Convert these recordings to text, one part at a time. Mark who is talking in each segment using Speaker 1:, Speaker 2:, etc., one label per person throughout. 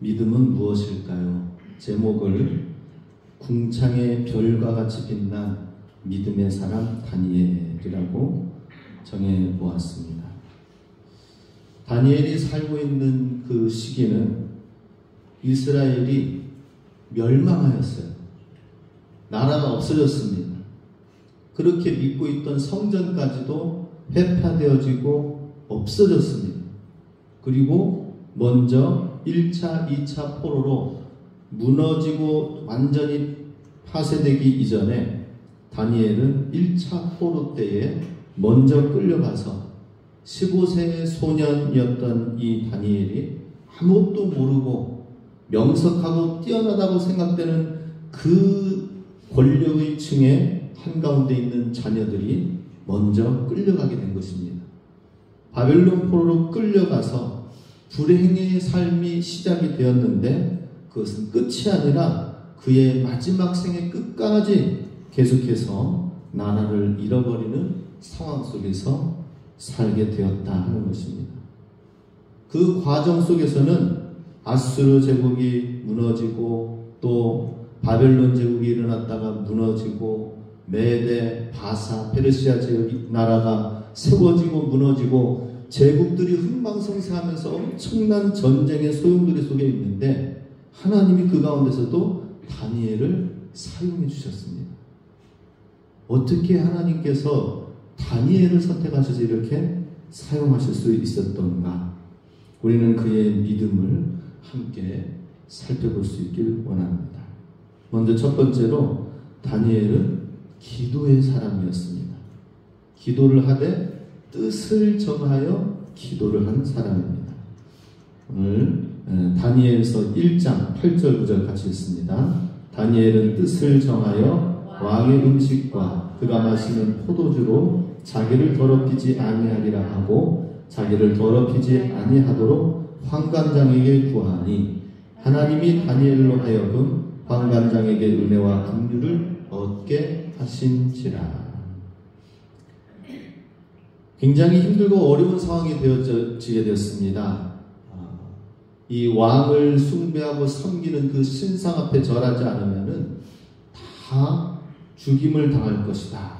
Speaker 1: 믿음은 무엇일까요? 제목을 궁창의 별과 같이 빛난 믿음의 사람 다니엘이라고 정해보았습니다. 다니엘이 살고 있는 그 시기는 이스라엘이 멸망하였어요. 나라가 없어졌습니다. 그렇게 믿고 있던 성전까지도 회파되어지고 없어졌습니다. 그리고 먼저 1차, 2차 포로로 무너지고 완전히 파쇄되기 이전에 다니엘은 1차 포로 때에 먼저 끌려가서 15세의 소년이었던 이 다니엘이 아무것도 모르고 명석하고 뛰어나다고 생각되는 그 권력의 층에 한가운데 있는 자녀들이 먼저 끌려가게 된 것입니다. 바벨론 포로로 끌려가서 불행의 삶이 시작이 되었는데 그것은 끝이 아니라 그의 마지막 생의 끝까지 계속해서 나라를 잃어버리는 상황 속에서 살게 되었다 하는 것입니다. 그 과정 속에서는 아수르 제국이 무너지고 또 바벨론 제국이 일어났다가 무너지고 메데, 바사, 페르시아 제국 나라가 세워지고 무너지고 제국들이 흥망성쇠하면서 엄청난 전쟁의 소용돌이 속에 있는데 하나님이 그 가운데서도 다니엘을 사용해 주셨습니다. 어떻게 하나님께서 다니엘을 선택하셔서 이렇게 사용하실 수 있었던가? 우리는 그의 믿음을 함께 살펴볼 수 있길 원합니다. 먼저 첫 번째로 다니엘은 기도의 사람이었습니다. 기도를 하되 뜻을 정하여 기도를 한 사람입니다. 오늘 다니엘서 1장 8절 9절 같이 읽습니다. 다니엘은 뜻을 정하여 왕의 음식과 그가 마시는 포도주로 자기를 더럽히지 아니하리라 하고 자기를 더럽히지 아니하도록 환관장에게 구하니 하나님이 다니엘로 하여금 환관장에게 은혜와 긍휼을 얻게 하신지라. 굉장히 힘들고 어려운 상황이 되어지게 되었습니다. 이 왕을 숭배하고 섬기는 그 신상 앞에 절하지 않으면은 다 죽임을 당할 것이다.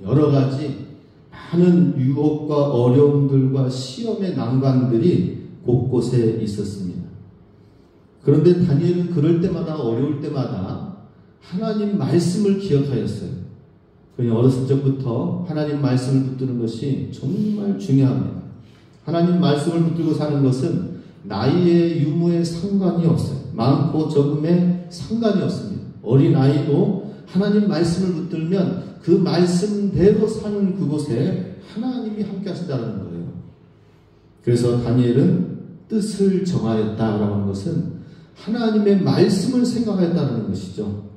Speaker 1: 여러 가지 많은 유혹과 어려움들과 시험의 난관들이 곳곳에 있었습니다. 그런데 다니엘은 그럴 때마다 어려울 때마다 하나님 말씀을 기억하였어요. 그냥 어렸을 적부터 하나님 말씀을 붙드는 것이 정말 중요합니다. 하나님 말씀을 붙들고 사는 것은 나이의 유무에 상관이 없어요. 많고 적음에 상관이 없습니다. 어린아이도 하나님 말씀을 붙들면 그 말씀대로 사는 그곳에 하나님이 함께 하신다는 거예요. 그래서 다니엘은 뜻을 정하였다라고 하는 것은 하나님의 말씀을 생각하였다는 것이죠.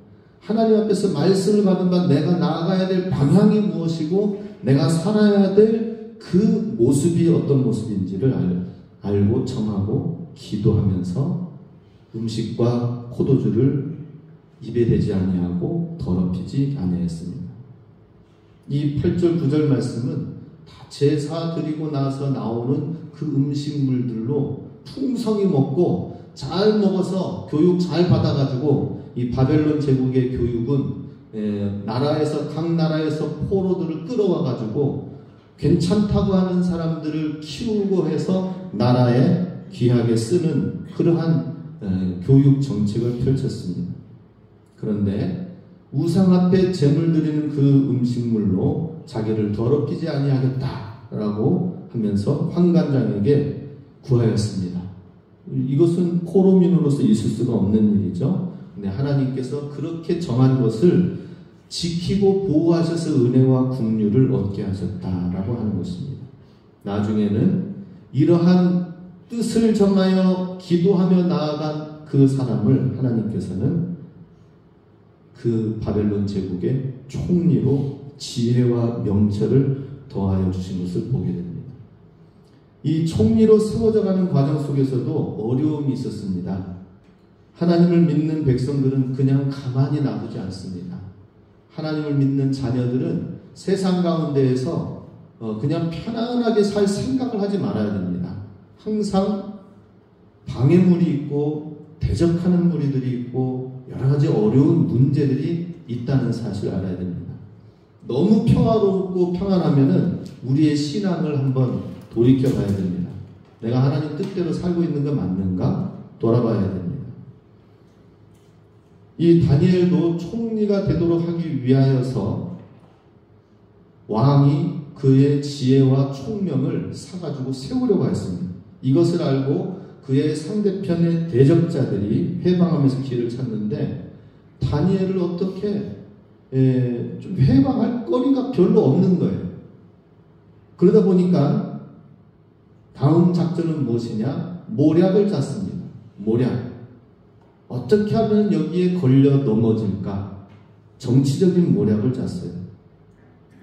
Speaker 1: 하나님 앞에서 말씀을 받은 바 내가 나아가야 될 방향이 무엇이고 내가 살아야 될 그 모습이 어떤 모습인지를 알고 정하고 기도하면서 음식과 포도주를 입에 대지 아니하고 더럽히지 아니했습니다. 이 8절 9절 말씀은 다 제사 드리고 나서 나오는 그 음식물들로 풍성히 먹고 잘 먹어서 교육 잘 받아가지고 이 바벨론 제국의 교육은 나라에서 각 나라에서 포로들을 끌어와가지고 괜찮다고 하는 사람들을 키우고 해서 나라에 귀하게 쓰는 그러한 교육 정책을 펼쳤습니다. 그런데 우상 앞에 제물 드리는 그 음식물로 자기를 더럽히지 아니하겠다라고 하면서 환관장에게 구하였습니다. 이것은 포로민으로서 있을 수가 없는 일이죠. 근데 하나님께서 그렇게 정한 것을 지키고 보호하셔서 은혜와 긍휼을 얻게 하셨다라고 하는 것입니다. 나중에는 이러한 뜻을 정하여 기도하며 나아간 그 사람을 하나님께서는 그 바벨론 제국의 총리로 지혜와 명철을 더하여 주신 것을 보게 됩니다. 이 총리로 세워져가는 과정 속에서도 어려움이 있었습니다. 하나님을 믿는 백성들은 그냥 가만히 놔두지 않습니다. 하나님을 믿는 자녀들은 세상 가운데에서 그냥 편안하게 살 생각을 하지 말아야 됩니다. 항상 방해물이 있고 대적하는 무리들이 있고 여러 가지 어려운 문제들이 있다는 사실을 알아야 됩니다. 너무 평화롭고 평안하면은 우리의 신앙을 한번 돌이켜 봐야 됩니다. 내가 하나님 뜻대로 살고 있는 거 맞는가? 돌아봐야 됩니다. 이 다니엘도 총리가 되도록 하기 위하여서 왕이 그의 지혜와 총명을 사가지고 세우려고 했습니다. 이것을 알고 그의 상대편의 대적자들이 회방하면서 길을 찾는데 다니엘을 어떻게 좀 회방할 거리가 별로 없는 거예요. 그러다 보니까 다음 작전은 무엇이냐? 모략을 짰습니다. 모략. 어떻게 하면 여기에 걸려 넘어질까? 정치적인 모략을 짰어요.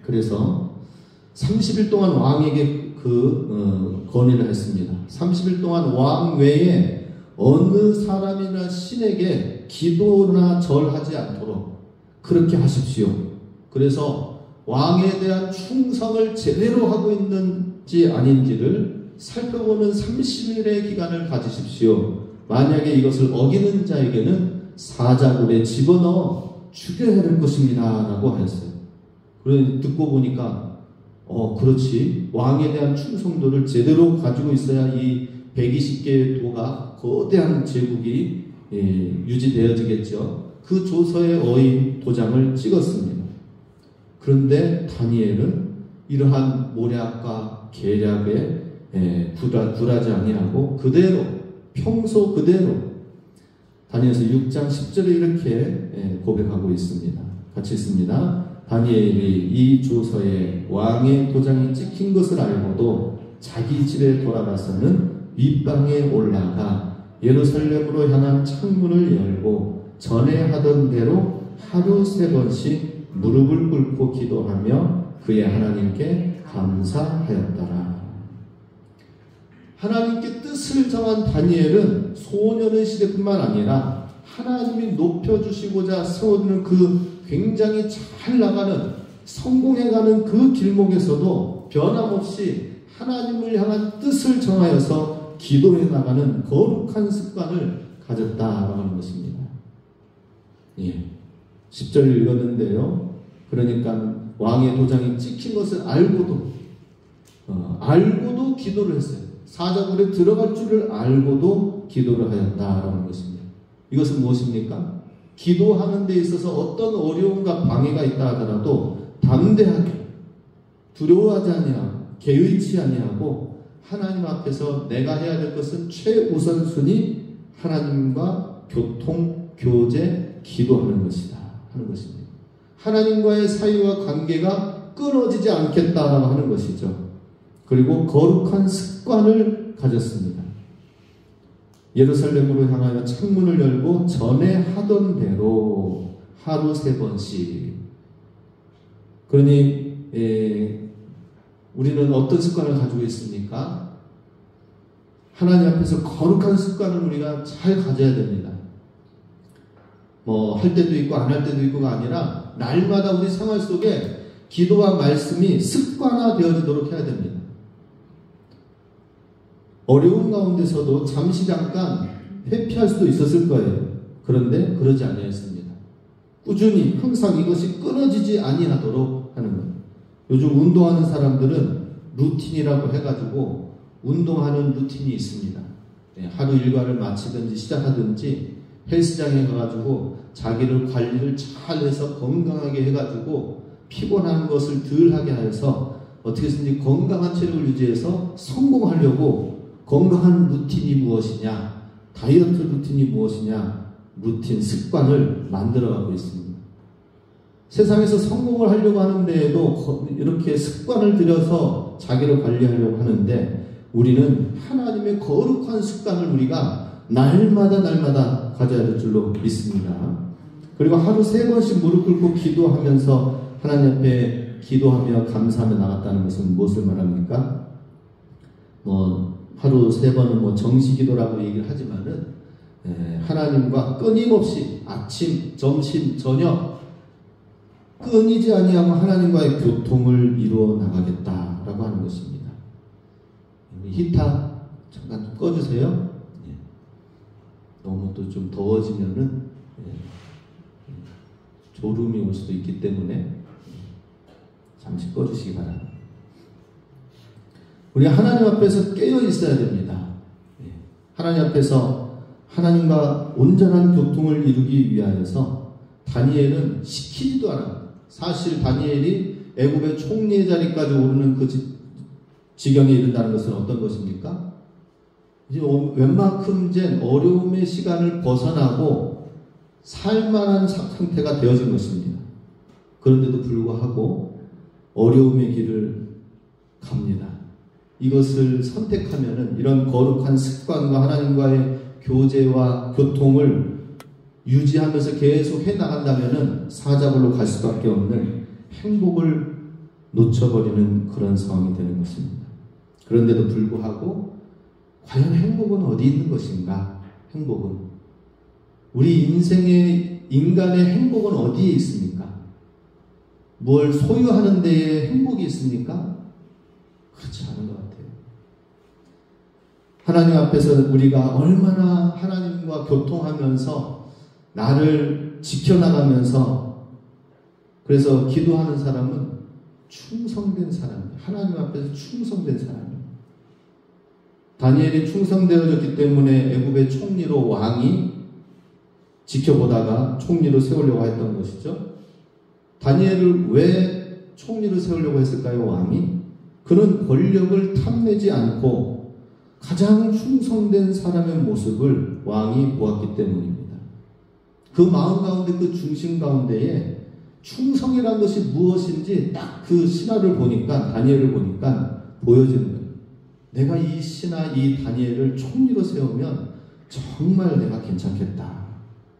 Speaker 1: 그래서 30일 동안 왕에게 건의를 했습니다. 30일 동안 왕 외에 어느 사람이나 신에게 기도나 절하지 않도록 그렇게 하십시오. 그래서 왕에 대한 충성을 제대로 하고 있는지 아닌지를 살펴보는 30일의 기간을 가지십시오. 만약에 이것을 어기는 자에게는 사자굴에 집어넣어 죽여야 될 것입니다. 라고 하였어요. 그래서 듣고 보니까 그렇지. 왕에 대한 충성도를 제대로 가지고 있어야 이 120개의 도가 거대한 제국이 유지되어지겠죠. 그 조서에 어인 도장을 찍었습니다. 그런데 다니엘은 이러한 모략과 계략에 굴하지 아니하고 그대로 평소 그대로 다니엘서 6장 10절에 이렇게 고백하고 있습니다. 같이 있습니다. 다니엘이 이 조서에 왕의 도장이 찍힌 것을 알고도 자기 집에 돌아가서는 윗방에 올라가 예루살렘으로 향한 창문을 열고 전에 하던 대로 하루 3번씩 무릎을 꿇고 기도하며 그의 하나님께 감사하였더라. 하나님께 뜻을 정한 다니엘은 소년의 시대뿐만 아니라 하나님이 높여주시고자 세우는 그 굉장히 잘 나가는 성공해가는 그 길목에서도 변함없이 하나님을 향한 뜻을 정하여서 기도해 나가는 거룩한 습관을 가졌다라고 하는 것입니다. 10절을 읽었는데요. 그러니까 왕의 도장이 찍힌 것을 알고도 기도를 했어요. 사자굴에 들어갈 줄을 알고도 기도를 하였다라는 것입니다. 이것은 무엇입니까? 기도하는 데 있어서 어떤 어려움과 방해가 있다 하더라도 담대하게 두려워하지 아니하고 개의치 아니하고 하나님 앞에서 내가 해야 될 것은 최우선순위 하나님과 교제, 기도하는 것이다 하는 것입니다. 하나님과의 사이와 관계가 끊어지지 않겠다라고 하는 것이죠. 그리고 거룩한 습관을 가졌습니다. 예루살렘으로 향하여 창문을 열고 전에 하던 대로 하루 3번씩. 그러니 우리는 어떤 습관을 가지고 있습니까? 하나님 앞에서 거룩한 습관을 우리가 잘 가져야 됩니다. 할 때도 있고 안 할 때도 있고가 아니라 날마다 우리 생활 속에 기도와 말씀이 습관화되어지도록 해야 됩니다. 어려운 가운데서도 잠시 잠깐 회피할 수도 있었을 거예요. 그런데 그러지 아니했습니다. 꾸준히 항상 이것이 끊어지지 아니하도록 하는 거예요. 요즘 운동하는 사람들은 루틴이라고 해가지고 운동하는 루틴이 있습니다. 하루 일과를 마치든지 시작하든지 헬스장에 가가지고 자기를 관리를 잘 해서 건강하게 해가지고 피곤한 것을 덜 하게 해서 어떻게 해서든지 건강한 체력을 유지해서 성공하려고 건강한 루틴이 무엇이냐, 다이어트 루틴이 무엇이냐, 루틴, 습관을 만들어가고 있습니다. 세상에서 성공을 하려고 하는데에도 이렇게 습관을 들여서 자기를 관리하려고 하는데 우리는 하나님의 거룩한 습관을 우리가 날마다 가져야 될 줄로 믿습니다. 그리고 하루 3번씩 무릎 꿇고 기도하면서 하나님 앞에 기도하며 감사하며 나갔다는 것은 무엇을 말합니까? 하루 3번은 정시기도라고 얘기를 하지만은 하나님과 끊임없이 아침, 점심, 저녁 끊이지 아니하고 하나님과의 교통을 이루어 나가겠다라고 하는 것입니다. 히타 잠깐 좀 꺼주세요. 너무 또 좀 더워지면은 졸음이 올 수도 있기 때문에 잠시 꺼주시기 바랍니다. 우리 하나님 앞에서 깨어 있어야 됩니다. 하나님 앞에서 하나님과 온전한 교통을 이루기 위하여서 다니엘은 시키지도 않았습니다. 사실 다니엘이 애굽의 총리의 자리까지 오르는 그 지경에 이른다는 것은 어떤 것입니까? 이제 웬만큼 된 어려움의 시간을 벗어나고 살만한 상태가 되어진 것입니다. 그런데도 불구하고 어려움의 길을 갑니다. 이것을 선택하면은 이런 거룩한 습관과 하나님과의 교제와 교통을 유지하면서 계속 해나간다면은 사자굴로 갈 수밖에 없는 행복을 놓쳐버리는 그런 상황이 되는 것입니다. 그런데도 불구하고 과연 행복은 어디 있는 것인가? 행복은 우리 인생의 인간의 행복은 어디에 있습니까? 뭘 소유하는 데에 행복이 있습니까? 그렇지 않은 것 같아요. 하나님 앞에서 우리가 얼마나 하나님과 교통하면서 나를 지켜나가면서 그래서 기도하는 사람은 충성된 사람이에요. 하나님 앞에서 충성된 사람이에요. 다니엘이 충성되어졌기 때문에 애굽의 총리로 왕이 지켜보다가 총리로 세우려고 했던 것이죠. 다니엘을 왜 총리로 세우려고 했을까요? 왕이? 그는 권력을 탐내지 않고 가장 충성된 사람의 모습을 왕이 보았기 때문입니다. 그 마음 가운데 그 중심 가운데에 충성이라는 것이 무엇인지 딱 그 신화를 보니까 다니엘을 보니까 보여지는 거예요. 내가 이 신하 이 다니엘을 총리로 세우면 정말 내가 괜찮겠다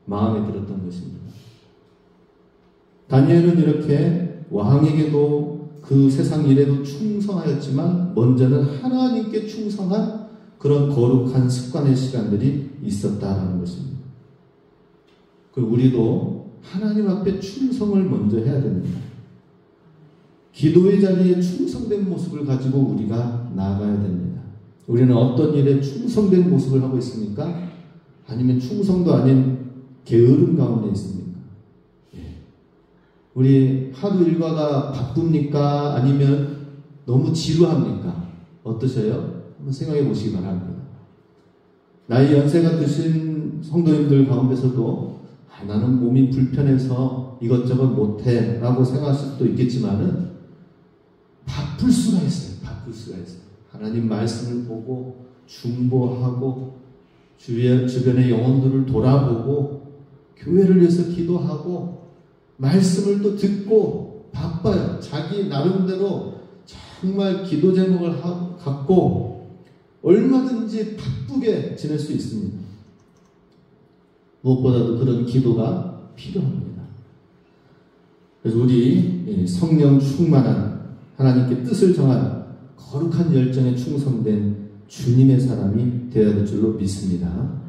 Speaker 1: 마음에 들었던 것입니다. 다니엘은 이렇게 왕에게도 그 세상 일에도 충성하였지만 먼저는 하나님께 충성한 그런 거룩한 습관의 시간들이 있었다라는 것입니다. 우리도 하나님 앞에 충성을 먼저 해야 됩니다. 기도의 자리에 충성된 모습을 가지고 우리가 나아가야 됩니다. 우리는 어떤 일에 충성된 모습을 하고 있습니까? 아니면 충성도 아닌 게으름 가운데 있습니까? 우리 하루 일과가 바쁩니까? 아니면 너무 지루합니까? 어떠세요? 한번 생각해 보시기 바랍니다. 나이 연세가 드신 성도님들 가운데서도 나는 몸이 불편해서 이것저것 못해 라고 생각하실 수도 있겠지만은 바쁠 수가 있어요. 바쁠 수가 있어요. 하나님 말씀을 보고 중보하고 주변의 영혼들을 돌아보고 교회를 위해서 기도하고 말씀을 또 듣고 바빠요. 자기 나름대로 정말 기도 제목을 갖고 얼마든지 바쁘게 지낼 수 있습니다. 무엇보다도 그런 기도가 필요합니다. 그래서 우리 성령 충만한 하나님께 뜻을 정한 거룩한 열정에 충성된 주님의 사람이 되어야 될 줄로 믿습니다.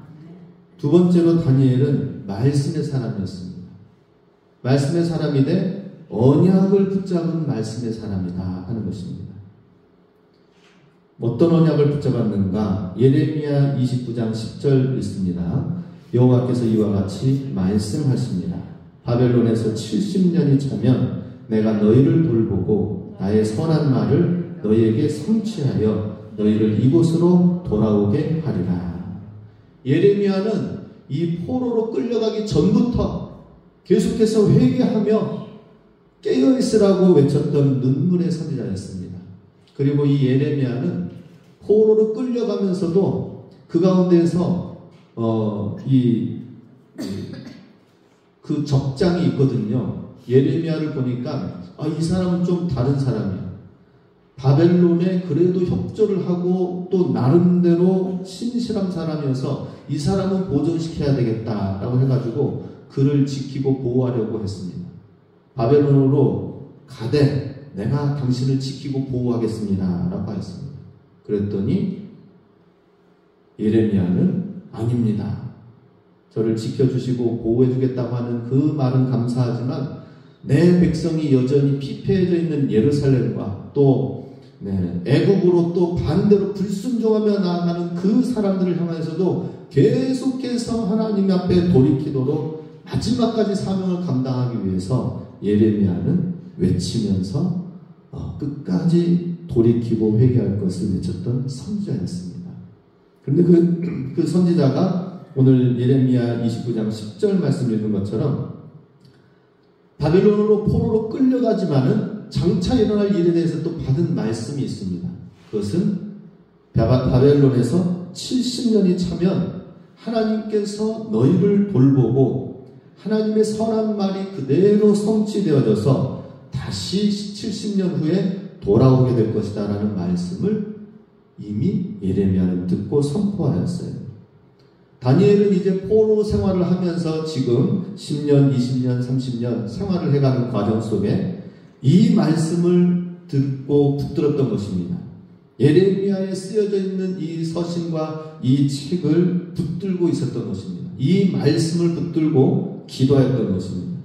Speaker 1: 두 번째로 다니엘은 말씀의 사람이었습니다. 말씀의 사람이 돼 언약을 붙잡은 말씀의 사람이다 하는 것입니다. 어떤 언약을 붙잡았는가? 예레미야 29장 10절 있습니다. 여호와께서 이와 같이 말씀하십니다. 바벨론에서 70년이 차면 내가 너희를 돌보고 나의 선한 말을 너희에게 성취하여 너희를 이곳으로 돌아오게 하리라. 예레미야는 이 포로로 끌려가기 전부터 계속해서 회개하며 깨어있으라고 외쳤던 눈물의 선지자였습니다. 그리고 이 예레미야는 포로로 끌려가면서도 그 가운데에서 그 적장이 있거든요. 예레미야를 보니까 이 사람은 좀 다른 사람이야. 바벨론에 그래도 협조를 하고 또 나름대로 신실한 사람이어서 이 사람은 보존시켜야 되겠다라고 해가지고 그를 지키고 보호하려고 했습니다. 바벨론으로 가되 내가 당신을 지키고 보호하겠습니다 라고 했습니다. 그랬더니 예레미야는 아닙니다. 저를 지켜주시고 보호해주겠다고 하는 그 말은 감사하지만 내 백성이 여전히 피폐해져 있는 예루살렘과 또 애국으로 또 반대로 불순종하며 나아가는 그 사람들을 향해서도 계속해서 하나님 앞에 돌이키도록 마지막까지 사명을 감당하기 위해서 예레미야는 외치면서 끝까지 돌이키고 회개할 것을 외쳤던 선지자였습니다. 그런데 그 선지자가 오늘 예레미야 29장 10절 말씀 읽은 것처럼 바벨론으로 포로로 끌려가지만은 장차 일어날 일에 대해서 또 받은 말씀이 있습니다. 그것은 바벨론에서 70년이 차면 하나님께서 너희를 돌보고 하나님의 선한 말이 그대로 성취되어져서 다시 70년 후에 돌아오게 될 것이다 라는 말씀을 이미 예레미야는 듣고 선포하였어요. 다니엘은 이제 포로 생활을 하면서 지금 10년, 20년, 30년 생활을 해가는 과정 속에 이 말씀을 듣고 붙들었던 것입니다. 예레미야에 쓰여져 있는 이 서신과 이 책을 붙들고 있었던 것입니다. 이 말씀을 붙들고 기도했던 것입니다.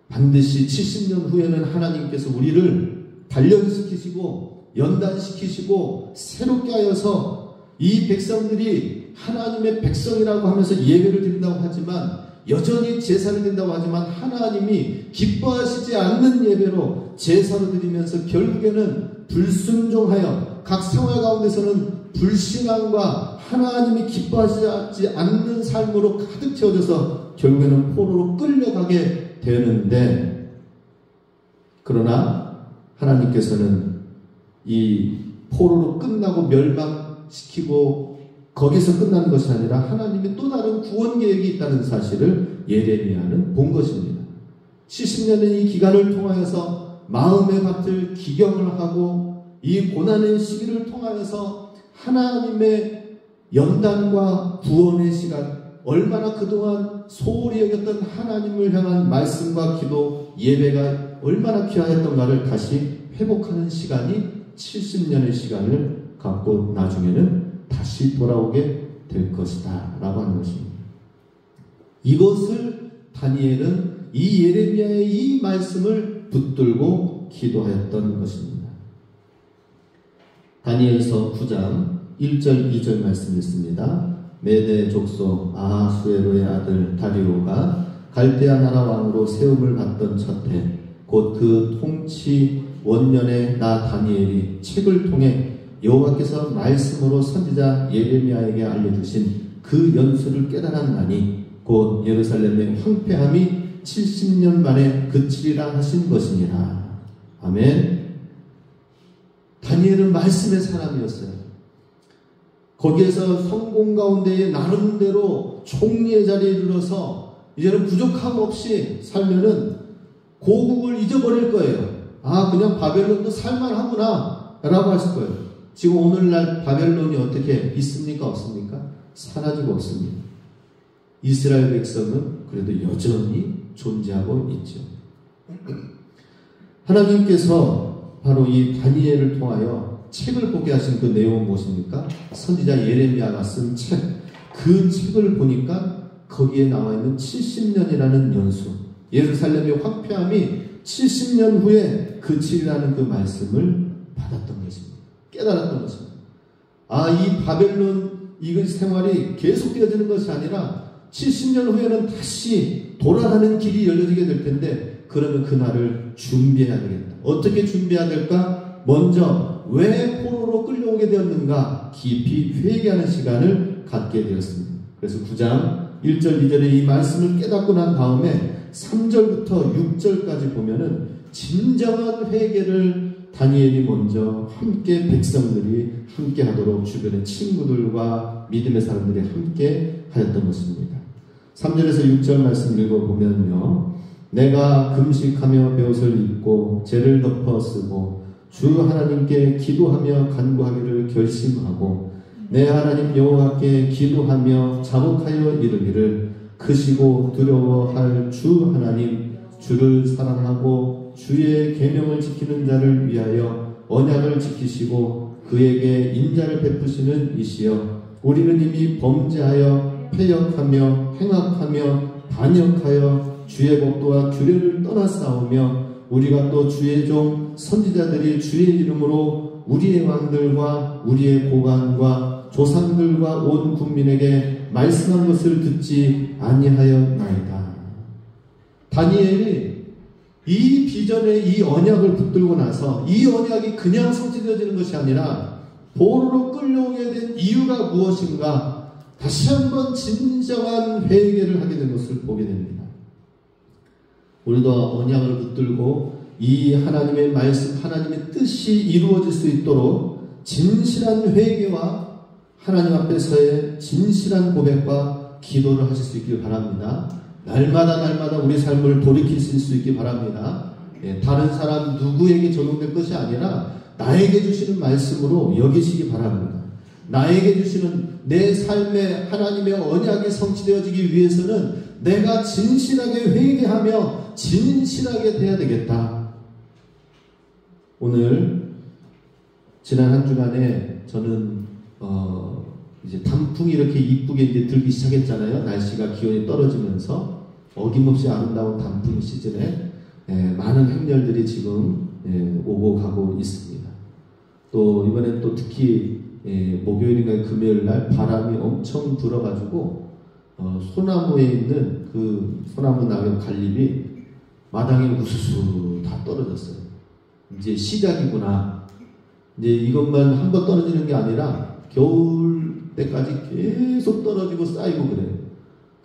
Speaker 1: 반드시 70년 후에는 하나님께서 우리를 단련시키시고 연단시키시고 새롭게 하여서 이 백성들이 하나님의 백성이라고 하면서 예배를 드린다고 하지만 여전히 제사를 드린다고 하지만 하나님이 기뻐하시지 않는 예배로 제사를 드리면서 결국에는 불순종하여 각 생활 가운데서는 불신앙과 하나님이 기뻐하시지 않는 삶으로 가득 채워져서 결국에는 포로로 끌려가게 되는데, 그러나 하나님께서는 이 포로로 끝나고 멸망시키고 거기서 끝나는 것이 아니라 하나님의 또 다른 구원 계획이 있다는 사실을 예레미야는 본 것입니다. 70년의 이 기간을 통하여서 마음의 밭을 기경을 하고 이 고난의 시기를 통하여서 하나님의 연단과 구원의 시간, 얼마나 그동안 소홀히 여겼던 하나님을 향한 말씀과 기도, 예배가 얼마나 귀하였던가를 다시 회복하는 시간이 70년의 시간을 갖고 나중에는 다시 돌아오게 될 것이다 라고 하는 것입니다. 이것을 다니엘은 이 예레미야의 이 말씀을 붙들고 기도하였던 것입니다. 다니엘서 9장 1절 2절 말씀 있습니다. 메대 족속 아하수에로의 아들 다리오가 갈대아 나라 왕으로 세움을 받던 첫해 곧 그 통치 원년에 나 다니엘이 책을 통해 여호와께서 말씀으로 선지자 예레미야에게 알려주신 그 연수를 깨달았나니 곧 예루살렘의 황폐함이 70년 만에 그치리라 하신 것이니라. 아멘. 다니엘은 말씀의 사람이었어요. 거기에서 성공 가운데에 나름대로 총리의 자리에 이르러서 이제는 부족함 없이 살면은 고국을 잊어버릴 거예요. 아, 그냥 바벨론도 살만하구나 라고 하실 거예요. 지금 오늘날 바벨론이 어떻게 있습니까? 없습니까? 사라지고 없습니다. 이스라엘 백성은 그래도 여전히 존재하고 있죠. 하나님께서 바로 이 다니엘을 통하여 책을 보게 하신 그 내용은 무엇입니까? 선지자 예레미야가 쓴 책, 그 책을 보니까 거기에 나와 있는 70년이라는 연수, 예루살렘의 황폐함이 70년 후에 그치리라는 그 말씀을 받았던 것입니다. 깨달았던 것입니다. 아, 이 바벨론 이 생활이 계속되어지는 것이 아니라 70년 후에는 다시 돌아가는 길이 열려지게 될 텐데, 그러면 그날을 준비해야 되겠다. 어떻게 준비해야 될까? 먼저 왜 포로로 끌려오게 되었는가 깊이 회개하는 시간을 갖게 되었습니다. 그래서 9장 1절 2절에 이 말씀을 깨닫고 난 다음에 3절부터 6절까지 보면은 진정한 회개를 다니엘이 먼저 함께 백성들이 함께 하도록 주변의 친구들과 믿음의 사람들이 함께 하였던 것입니다. 3절에서 6절 말씀 읽어보면요, 내가 금식하며 베옷을 입고 죄를 덮어 쓰고 주 하나님께 기도하며 간구하기를 결심하고 내 하나님 여호와께 기도하며 자복하여 이르기를 크시고 두려워할 주 하나님, 주를 사랑하고 주의 계명을 지키는 자를 위하여 언약을 지키시고 그에게 인자를 베푸시는 이시여, 우리는 이미 범죄하여 패역하며 행악하며 반역하여 주의 법도와 규례를 떠나싸우며 우리가 또 주의 종 선지자들이 주의 이름으로 우리의 왕들과 우리의 고관과 조상들과 온 국민에게 말씀한 것을 듣지 아니하였나이다. 다니엘이 이 비전에 이 언약을 붙들고 나서 이 언약이 그냥 성취되어지는 것이 아니라 포로로 끌려오게 된 이유가 무엇인가 다시 한번 진정한 회개를 하게 된 것을 보게 됩니다. 우리도 언약을 붙들고 이 하나님의 말씀, 하나님의 뜻이 이루어질 수 있도록 진실한 회개와 하나님 앞에서의 진실한 고백과 기도를 하실 수 있길 바랍니다. 날마다 우리 삶을 돌이키실 수 있길 바랍니다. 다른 사람 누구에게 적용될 것이 아니라 나에게 주시는 말씀으로 여기시기 바랍니다. 나에게 주시는 내 삶에 하나님의 언약이 성취되어지기 위해서는 내가 진실하게 회개하며 진실하게 돼야 되겠다. 오늘 지난 한 주간에 저는 이제 단풍이 이렇게 이쁘게 이제 들기 시작했잖아요. 날씨가 기온이 떨어지면서 어김없이 아름다운 단풍 시즌에 많은 행렬들이 지금 오고 가고 있습니다. 또 이번엔 또 특히 목요일인가 금요일 날 바람이 엄청 불어가지고 소나무에 있는 그 소나무 나무 갈잎이 마당에 우수수 다 떨어졌어요. 이제 시작이구나. 이제 이것만 한 번 떨어지는 게 아니라 겨울 때까지 계속 떨어지고 쌓이고 그래요.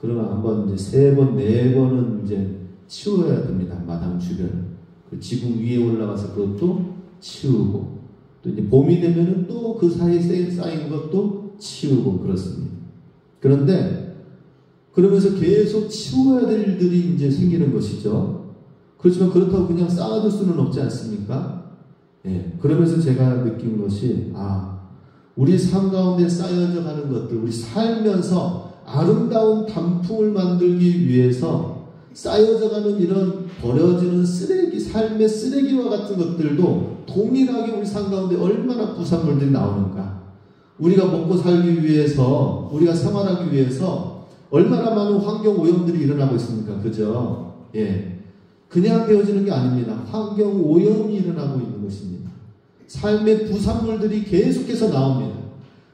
Speaker 1: 그러면 한번 이제 3번, 4번은 이제 치워야 됩니다. 마당 주변을. 그 지붕 위에 올라가서 그것도 치우고, 또 이제 봄이 되면은 또 그 사이에 쌓인 것도 치우고 그렇습니다. 그런데 그러면서 계속 치워야 될 일들이 이제 생기는 것이죠. 그렇지만 그렇다고 그냥 쌓아둘 수는 없지 않습니까? 그러면서 제가 느낀 것이 우리 삶 가운데 쌓여져 가는 것들, 우리 살면서 아름다운 단풍을 만들기 위해서 쌓여져 가는 이런 버려지는 쓰레기, 삶의 쓰레기와 같은 것들도 동일하게 우리 삶 가운데 얼마나 부산물들이 나오는가. 우리가 먹고 살기 위해서, 우리가 생활하기 위해서 얼마나 많은 환경 오염들이 일어나고 있습니까? 그죠? 그냥 되어지는 게 아닙니다. 환경 오염이 일어나고 있는 것입니다. 삶의 부산물들이 계속해서 나옵니다.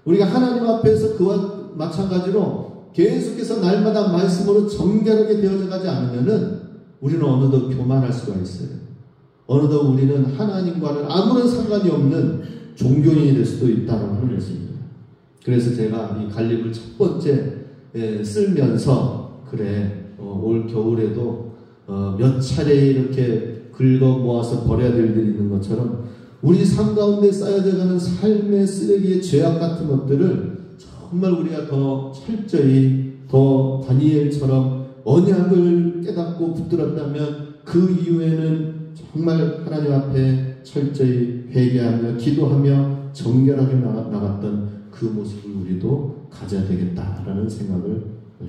Speaker 1: 우리가 하나님 앞에서 그와 마찬가지로 계속해서 날마다 말씀으로 정결하게 되어져 가지 않으면은 우리는 어느덧 교만할 수가 있어요. 어느덧 우리는 하나님과는 아무런 상관이 없는 종교인이 될 수도 있다고 하는 것입니다. 그래서 제가 이 갈립을 첫 번째 쓸면서 올 겨울에도 몇 차례 이렇게 긁어 모아서 버려야 될 일이 있는 것처럼 우리 삶 가운데 쌓여져 가는 삶의 쓰레기의 죄악 같은 것들을 정말 우리가 더 철저히 더 다니엘처럼 언약을 깨닫고 붙들었다면 그 이후에는 정말 하나님 앞에 철저히 회개하며 기도하며 정결하게 나갔던 그 모습을 우리도 가져야 되겠다라는 생각을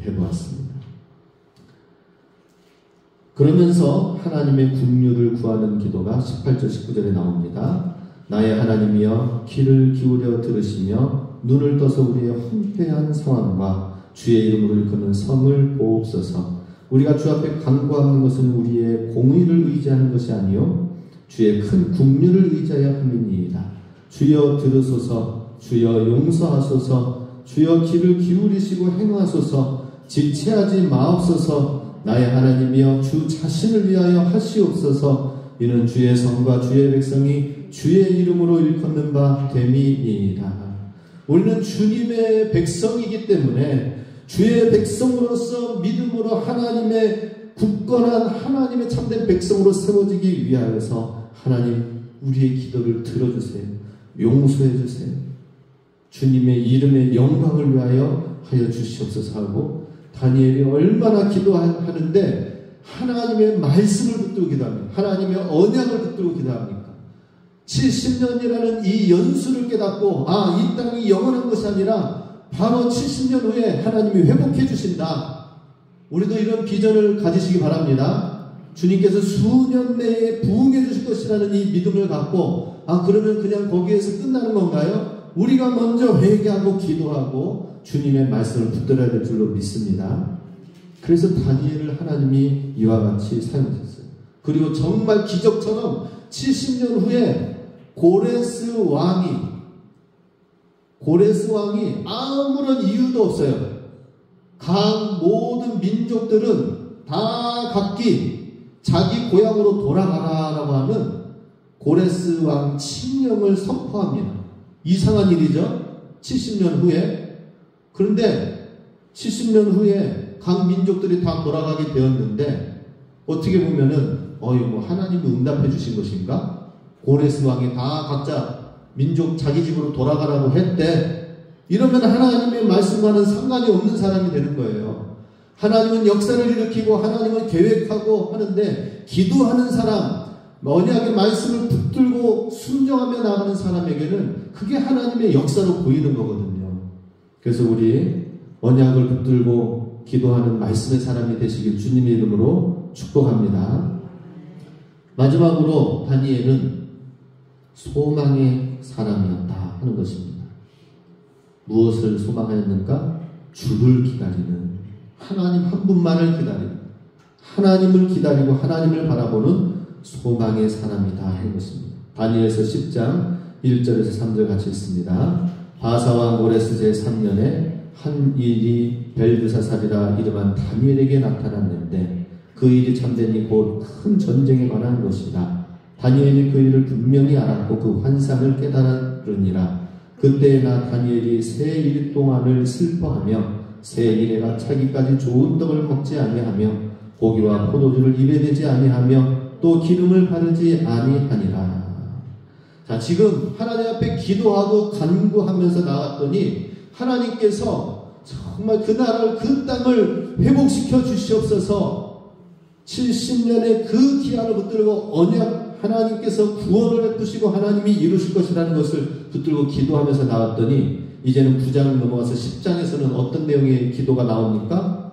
Speaker 1: 해보았습니다. 그러면서 하나님의 긍휼을 구하는 기도가 18절 19절에 나옵니다. 나의 하나님이여 귀를 기울여 들으시며 눈을 떠서 우리의 황폐한 상황과 주의 이름으로 일컫는 성을 보옵소서. 우리가 주 앞에 간구하는 것은 우리의 공의를 의지하는 것이 아니요 주의 큰 긍휼을 의지하여 함이니이다. 주여 들으소서. 주여 용서하소서. 주여 귀를 기울이시고 행하소서. 지체하지 마옵소서. 나의 하나님이여 주 자신을 위하여 하시옵소서. 이는 주의 성과 주의 백성이 주의 이름으로 일컫는 바 됨이니이다. 우리는 주님의 백성이기 때문에 주의 백성으로서 믿음으로 하나님의 굳건한 하나님의 참된 백성으로 세워지기 위하여서 하나님 우리의 기도를 들어주세요. 용서해 주세요. 주님의 이름의 영광을 위하여 하여 주시옵소서 하고 다니엘이 얼마나 기도하는데 하나님의 말씀을 붙들고 기도합니다. 하나님의 언약을 붙들고 기도합니까? 70년이라는 이 연수를 깨닫고 이 땅이 영원한 것이 아니라 바로 70년 후에 하나님이 회복해 주신다. 우리도 이런 비전을 가지시기 바랍니다. 주님께서 수년 내에 부응해 주실 것이라는 이 믿음을 갖고 그러면 그냥 거기에서 끝나는 건가요? 우리가 먼저 회개하고 기도하고 주님의 말씀을 붙들어야 될 줄로 믿습니다. 그래서 다니엘을 하나님이 이와 같이 사용하셨어요. 그리고 정말 기적처럼 70년 후에 고레스 왕이 고레스 왕이 아무런 이유도 없어요. 각 모든 민족들은 다 각기 자기 고향으로 돌아가라라고 하면 고레스 왕 칙령을 선포합니다. 이상한 일이죠. 70년 후에. 그런데 70년 후에 각 민족들이 다 돌아가게 되었는데 어떻게 보면은 하나님이 응답해 주신 것인가? 고레스 왕이 다 각자 민족 자기 집으로 돌아가라고 했대. 이러면 하나님의 말씀과는 상관이 없는 사람이 되는 거예요. 하나님은 역사를 일으키고 하나님은 계획하고 하는데 기도하는 사람, 언약의 말씀을 붙들고 순종하며 나가는 사람에게는 그게 하나님의 역사로 보이는 거거든요. 그래서 우리 언약을 붙들고 기도하는 말씀의 사람이 되시길 주님의 이름으로 축복합니다. 마지막으로 다니엘은 소망의 사람이었다 하는 것입니다. 무엇을 소망하였는가? 주를 기다리는, 하나님 한 분만을 기다리는, 하나님을 기다리고 하나님을 바라보는 소망의 사람이다 하는 것입니다. 다니엘서 10장 1절에서 3절 같이 읽습니다. 바사왕 고레스 제3년에 한 일이 벨드사살이라 이름한 다니엘에게 나타났는데 그 일이 참되니 곧 큰 전쟁에 관한 것이다. 다니엘이 그 일을 분명히 알았고 그 환상을 깨달았느니라. 그때 나 다니엘이 세 일 동안을 슬퍼하며 세 일에가 차기까지 좋은 떡을 먹지 아니하며 고기와 포도주를 입에 대지 아니하며 또 기름을 바르지 아니하니라. 자, 지금 하나님 앞에 기도하고 간구하면서 나왔더니 하나님께서 정말 그 나라를, 그 땅을 회복시켜 주시옵소서. 70년의 그 기한을 붙들고 언약, 하나님께서 구원을 베푸시고 하나님이 이루실 것이라는 것을 붙들고 기도하면서 나왔더니 이제는 9장을 넘어가서 10장에서는 어떤 내용의 기도가 나옵니까?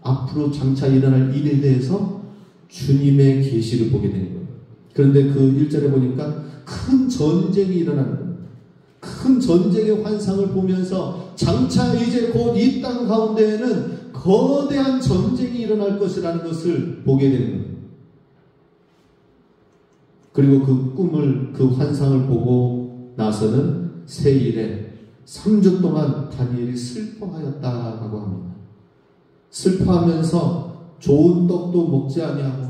Speaker 1: 앞으로 장차 일어날 일에 대해서 주님의 계시를 보게 되는 거예요. 그런데 그 1절에 보니까 큰 전쟁이 일어나는 거예요. 큰 전쟁의 환상을 보면서 장차 이제 곧 이 땅 가운데에는 거대한 전쟁이 일어날 것이라는 것을 보게 되는 거예요. 그리고 그 꿈을, 그 환상을 보고 나서는 새 일에 3주 동안 다니엘이 슬퍼하였다라고 합니다. 슬퍼하면서 좋은 떡도 먹지 아니하고,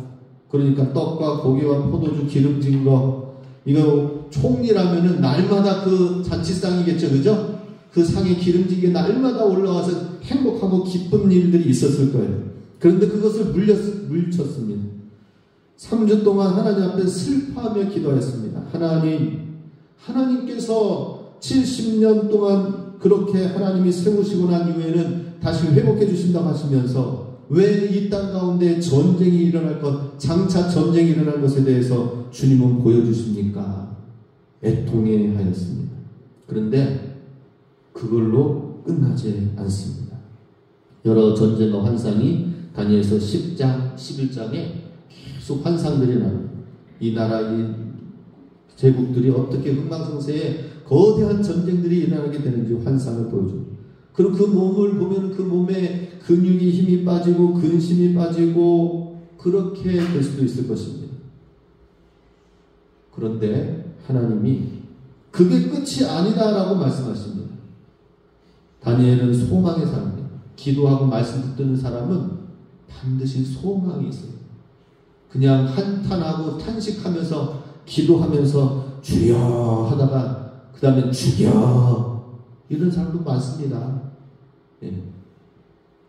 Speaker 1: 그러니까 떡과 고기와 포도주 기름진 거, 이거 총리라면은 날마다 그 잔치상이겠죠, 그죠? 그 상에 기름진 게 날마다 올라와서 행복하고 기쁜 일들이 있었을 거예요. 그런데 그것을 물쳤습니다. 3주 동안 하나님 앞에 슬퍼하며 기도했습니다. 하나님께서 70년 동안 그렇게 하나님이 세우시고 난 이후에는 다시 회복해 주신다고 하시면서 왜 이 땅 가운데 전쟁이 일어날 것, 장차 전쟁이 일어날 것에 대해서 주님은 보여주십니까? 애통해 하였습니다. 그런데 그걸로 끝나지 않습니다. 여러 전쟁과 환상이 다니엘서 10장, 11장에 계속 환상들이 나옵니다. 이 나라, 이 제국들이 어떻게 흥망성쇠에 거대한 전쟁들이 일어나게 되는지 환상을 보여줍니다. 그리고 그 몸을 보면 그 몸에 근육이 힘이 빠지고 근심이 빠지고 그렇게 될 수도 있을 것입니다. 그런데 하나님이 그게 끝이 아니다라고 말씀하십니다. 다니엘은 소망의 사람이에요. 기도하고 말씀 붙드는 사람은 반드시 소망이 있어요. 그냥 한탄하고 탄식하면서 기도하면서 주여 하다가 그 다음에 죽여 이런 사람도 많습니다. 예.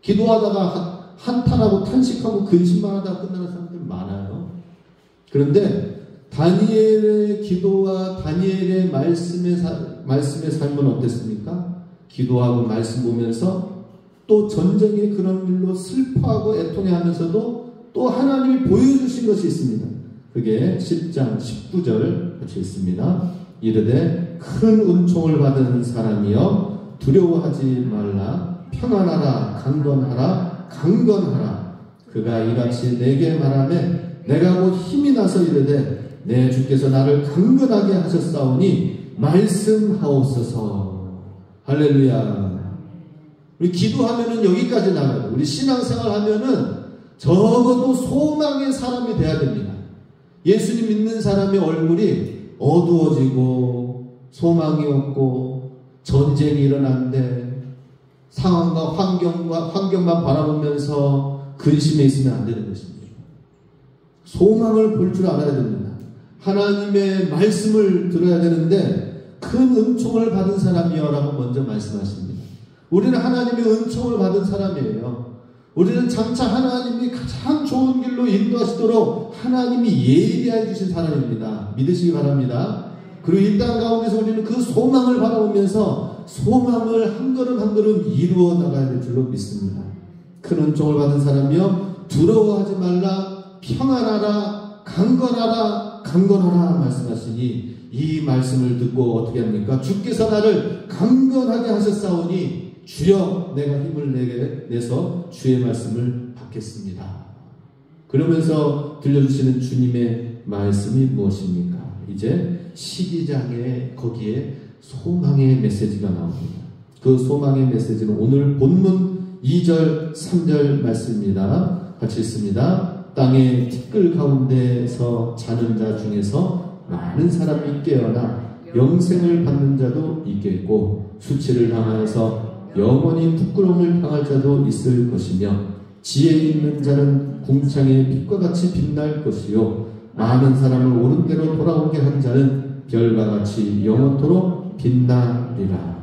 Speaker 1: 기도하다가 한탄하고 탄식하고 근심만 하다가 끝나는 사람들 많아요. 그런데 다니엘의 기도와 다니엘의 말씀의 삶은 어땠습니까? 기도하고 말씀 보면서 또 전쟁의 그런 일로 슬퍼하고 애통해하면서도 또 하나님이 보여주신 것이 있습니다. 그게 10장 19절 같이 있습니다. 이르되 큰 은총을 받은 사람이여 두려워하지 말라. 평안하라. 강건하라. 그가 이같이 내게 말하매 내가 곧 힘이 나서 이르되 내 주께서 나를 강건하게 하셨사오니 말씀하옵소서. 할렐루야. 우리 기도하면은 여기까지 나가요. 우리 신앙생활 하면은 적어도 소망의 사람이 돼야 됩니다. 예수님 믿는 사람의 얼굴이 어두워지고 소망이 없고 전쟁이 일어났는데 상황과 환경만 바라보면서 근심해 있으면 안 되는 것입니다. 소망을 볼 줄 알아야 됩니다. 하나님의 말씀을 들어야 되는데 큰 은총을 받은 사람이여라고 먼저 말씀하십니다. 우리는 하나님의 은총을 받은 사람이에요. 우리는 장차 하나님이 가장 좋은 길로 인도하시도록 하나님이 예비하여 주신 사람입니다. 믿으시기 바랍니다. 그리고 이 땅 가운데서 우리는 그 소망을 바라보면서 소망을 한 걸음 한 걸음 이루어 나가야 될 줄로 믿습니다. 큰 은총을 받은 사람이여 두려워하지 말라, 평안하라, 강건하라 말씀하시니 이 말씀을 듣고 어떻게 합니까? 주께서 나를 강건하게 하셨사오니 주여 내가 힘을 내서 주의 말씀을 받겠습니다. 그러면서 들려주시는 주님의 말씀이 무엇입니까? 이제 12장에 거기에 소망의 메시지가 나옵니다. 그 소망의 메시지는 오늘 본문 2절 3절 말씀입니다. 같이 읽습니다. 땅의 티끌 가운데서 자는 자 중에서 많은 사람이 깨어나 영생을 받는 자도 있겠고 수치를 당하여서 영원히 부끄러움을 당할 자도 있을 것이며 지혜 있는 자는 궁창의 빛과 같이 빛날 것이요 많은 사람을 옳은 대로 돌아오게 한 자는 별과 같이 영원토록 빛나리라.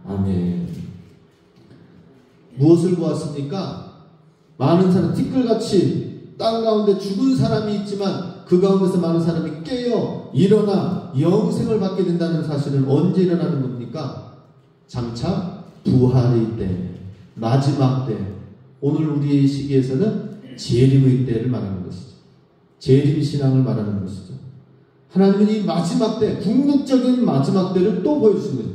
Speaker 1: 아멘. 무엇을 보았습니까? 많은 사람, 티끌같이 땅 가운데 죽은 사람이 있지만 그 가운데서 많은 사람이 깨어 일어나 영생을 받게 된다는 사실은 언제 일어나는 겁니까? 장차 부활의 때, 마지막 때, 오늘 우리의 시기에서는 재림의 때를 말하는 것이죠. 재림 신앙을 말하는 것이죠. 하나님은 이 마지막 때, 궁극적인 마지막 때를 또 보여주신 거죠.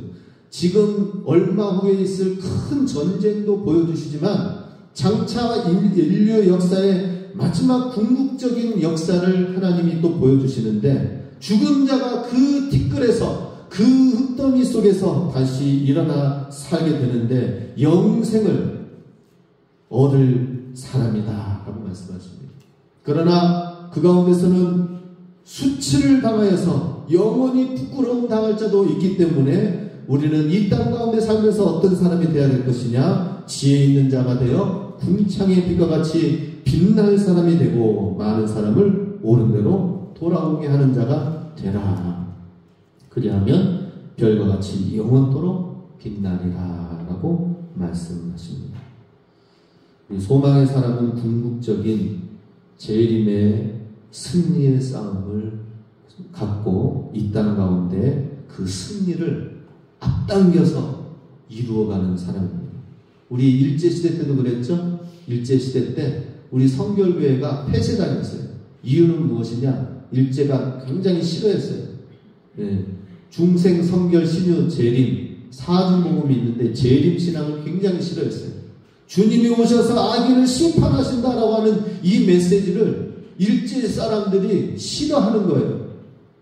Speaker 1: 지금 얼마 후에 있을 큰 전쟁도 보여주시지만 장차 인류의 역사의 마지막 궁극적인 역사를 하나님이 또 보여주시는데 죽은 자가 그 티끌에서 그 흙더미 속에서 다시 일어나 살게 되는데 영생을 얻을 사람이다 라고 말씀하십니다. 그러나 그 가운데서는 수치를 당하여서 영원히 부끄러움 당할 자도 있기 때문에 우리는 이 땅 가운데 살면서 어떤 사람이 되어야 될 것이냐? 지혜 있는 자가 되어 궁창의 빛과 같이 빛날 사람이 되고 많은 사람을 옳은 대로 돌아오게 하는 자가 되라. 그리하면 별과 같이 영원토록 빛나리라 라고 말씀하십니다. 이 소망의 사람은 궁극적인 재림의 승리의 싸움을 갖고 이 땅 가운데 그 승리를 앞당겨서 이루어가는 사람입니다. 우리 일제시대 때도 그랬죠? 일제시대 때 우리 성결교회가 폐쇄당했어요. 이유는 무엇이냐? 일제가 굉장히 싫어했어요. 네. 중생, 성결, 신유, 재림, 사중복음이 있는데 재림 신앙을 굉장히 싫어했어요. 주님이 오셔서 악인을 심판하신다라고 하는 이 메시지를 일제 사람들이 싫어하는 거예요.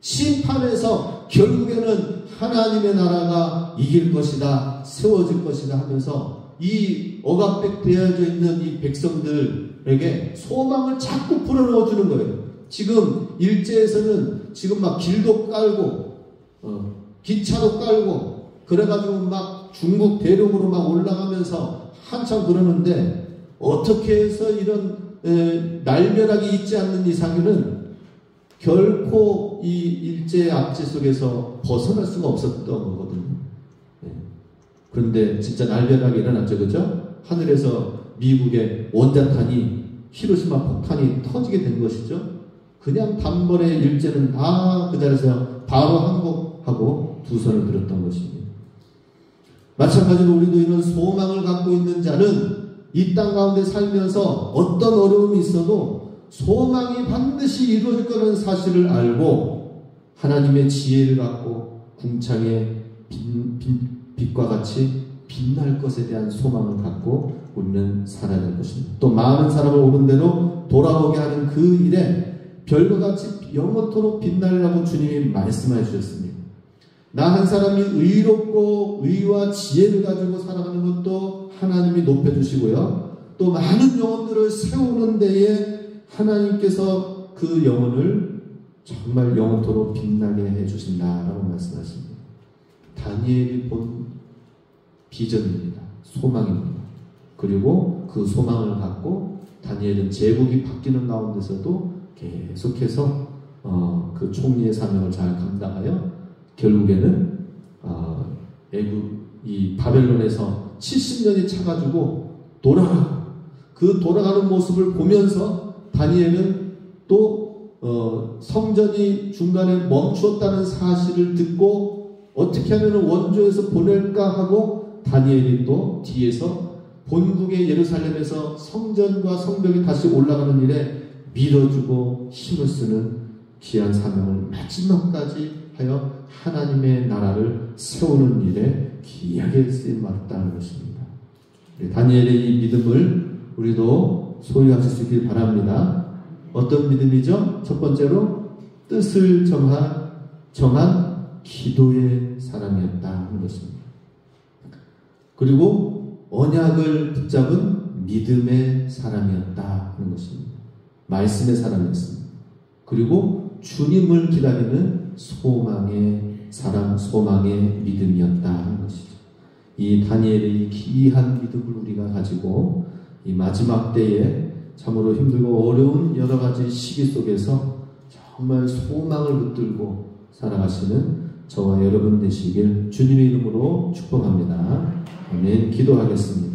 Speaker 1: 심판에서 결국에는 하나님의 나라가 이길 것이다, 세워질 것이다 하면서 이 억압되어져 있는 이 백성들에게 소망을 자꾸 불어넣어주는 거예요. 지금 일제에서는 지금 막 길도 깔고 기차도 깔고 그래가지고 막 중국 대륙으로 막 올라가면서 한참 그러는데 어떻게 해서 이런 날벼락이 있지 않는 이상에는 결코 이 일제의 압제 속에서 벗어날 수가 없었던 거거든요. 그런데 진짜 날벼락이 일어났죠, 그죠? 하늘에서 미국의 원자탄이 히로시마 폭탄이 터지게 된 것이죠. 그냥 단번에 일제는 다 그 자리에서 바로 항복하고 두 손을 들었던 것입니다. 마찬가지로 우리도 이런 소망을 갖고 있는 자는 이 땅 가운데 살면서 어떤 어려움이 있어도 소망이 반드시 이루어질 거라는 사실을 알고 하나님의 지혜를 갖고 궁창의 빛과 같이 빛날 것에 대한 소망을 갖고 우리는 살아야 될 것입니다. 또 많은 사람을 옳은 대로 돌아오게 하는 그 일에 별과 같이 영원토록 빛나리라고 주님이 말씀해 주셨습니다. 나 한 사람이 의롭고 의와 지혜를 가지고 살아가는 것도 하나님이 높여주시고요. 또 많은 영혼들을 세우는 데에 하나님께서 그 영혼을 정말 영원토록 빛나게 해주신다라고 말씀하십니다. 다니엘이 본 비전입니다. 소망입니다. 그리고 그 소망을 갖고 다니엘은 제국이 바뀌는 가운데서도 계속해서 그 총리의 사명을 잘 감당하여 결국에는 이 바벨론에서 70년이 차가지고 그 돌아가는 모습을 보면서 다니엘은 또 성전이 중간에 멈추었다는 사실을 듣고 어떻게 하면 원조에서 보낼까 하고 다니엘이 또 뒤에서 본국의 예루살렘에서 성전과 성벽이 다시 올라가는 일에 밀어주고 힘을 쓰는 귀한 사명을 마지막까지 하여 하나님의 나라를 세우는 일에 귀하게 쓰임받았다는 것입니다. 다니엘의 이 믿음을 우리도 소유하실 수 있길 바랍니다. 어떤 믿음이죠? 첫 번째로 뜻을 정한 기도의 사람이었다 하는 것입니다. 그리고 언약을 붙잡은 믿음의 사람이었다 하는 것입니다. 말씀의 사람이었습니다. 그리고 주님을 기다리는 소망의 사람, 소망의 믿음이었다 하는 것이죠. 이 다니엘의 이 귀한 믿음을 우리가 가지고 이 마지막 때에 참으로 힘들고 어려운 여러 가지 시기 속에서 정말 소망을 붙들고 살아가시는 저와 여러분 되시길 주님의 이름으로 축복합니다. 아멘. 기도하겠습니다.